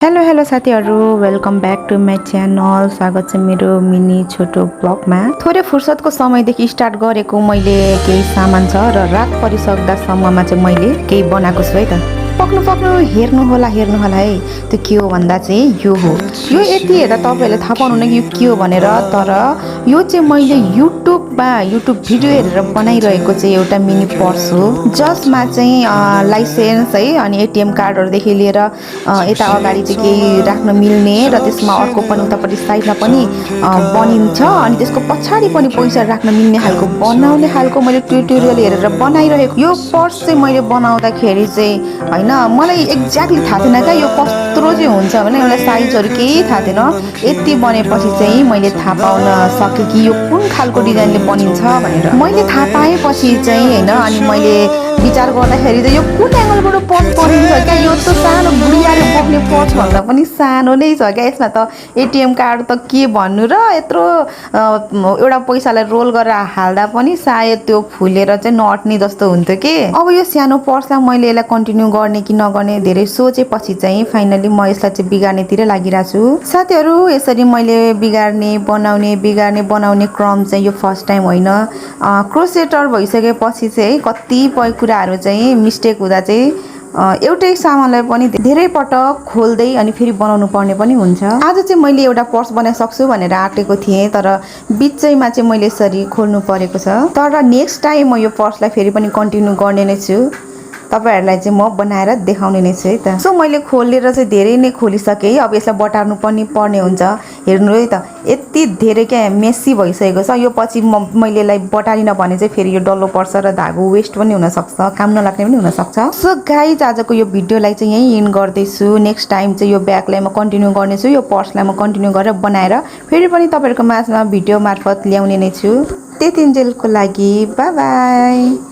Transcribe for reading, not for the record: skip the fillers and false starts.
Hello साथीहरु, welcome back to my channel. स्वागत छ मेरो मिनी छोटो ब्लगमा। थोरै फुर्सदको समयदेखि स्टार्ट गरेको मैले केही सामान छ र रात परिसक्दासम्ममा चाहिँ मैले केही बनाएको छु है त। पक्नु हेर्नु होला है। त्यो के हो भन्दा चाहिँ यो हो। यो यति हेर्दा तपाईहरुले थाहा पाउनुहुन्न कि यो के हो भनेर, तर यो चाहिँ मैले युट्युब भिडियो हेरेर बनाइरहेको चाहिँ एउटा मिनी पर्स हो, जसमा चाहिँ लाइसेन्स है अनि एटीएम कार्डहरुदेखि लिएर यता अगाडि चाहिँ केही राख्न मिल्ने र त्यसमा अर्को पनि उतापट्टि साइडमा पनि बनिन्छ अनि त्यसको पछाडी पनि पैसा राख्न मिल्ने खालको बनाउने खालको मैले ट्युटोरियल हेरेर बनाइरहेको यो पर्स चाहिँ मैले बनाउँदाखेरि चाहिँ हैन मलाई एक्ज्याक्टली थाहा थिएन क्या यो कस्तो चाहिँ हुन्छ भने मलाई साइजहरु केही थाहा थिएन। यति बनेपछि चाहिँ मैले थाहा पाउन सके कि यो कुन खालको डिजाइनले बनिन्छ भनेर। मैले थाहा पाएपछि चाहिँ हैन अनि मैले विचार गर्दाखेरि चाहिँ यो कुन एंगलबाट पर्स बनिन्छ क्या, यो त सानो बुढियाले बोक्ने पर्स भन्दा पनि सानो नै छ क्या। यसमा त एटीएम कार्ड त के भन्नु र यत्रो एउटा पैसालाई रोल गरेर हाल्दा पनि सायद त्यो फुलेर चाहिँ नअट्ने जस्तो हुन्थ्यो के। अब यो सानो पर्सलाई मैले यसलाई कन्टिन्यू गर्ने कि नगर्ने धेरै सोचेपछि चाहिँ फाइनली म यसलाई चाहिँ बिगार्नेतिर लागिरहेको छु। साथीहरु, यसरी मैले बिगार्ने बनाउने क्रम चाहिँ यो फर्स्ट टाइम होइन। क्रोसेटर भइसकेपछि चाहिँ कतिपय कुराहरु चाहिँ मिस्टेक हुँदा चाहिँ एउटै सामानलाई पनि धेरै पटक खोल्दै अनि फेरि बनाउनु पर्ने पनि हुन्छ। आज चाहिँ मैले एउटा पर्स बनाइ सक्छु भनेर आँटेको थिएँ, तर बिचैमा चाहिँ मैले यसरी खोल्नु परेको छ। तर नेक्स्ट टाइम म यो पर्सलाई फेरि पनि कन्टिन्यू गर्ने नै छु, तपाईहरुलाई चाहिँ म बनाएर देखाउने नै छु है त। सो मैले खोलेर चाहिँ धेरै नै खोलिसके। अब यसलाई बटार्नु पनि पर्ने हुन्छ। हेर्नु है त, यति धेरै क्या मेसी भइसकेको छ। यो पछि मैले यसलाई बटारिन भने चाहिँ फेरि यो डल्लो पर्छ र धागो वेस्ट पनि हुन सक्छ, काम नलाग्ने पनि हुन सक्छ। सो गाइज, आजको यो भिडियोलाई चाहिँ यही एन्ड गर्दैछु। नेक्स्ट टाइम चाहिँ यो ब्यागलाई म कन्टिन्यू गर्नेछु, यो पर्सलाई म कन्टिन्यू गरेर बनाएर फेरि पनि तपाईहरुको माझमा भिडियो मार्फत ल्याउने नै छु। त्यतिन्जेलको लागि बाइ बाइ।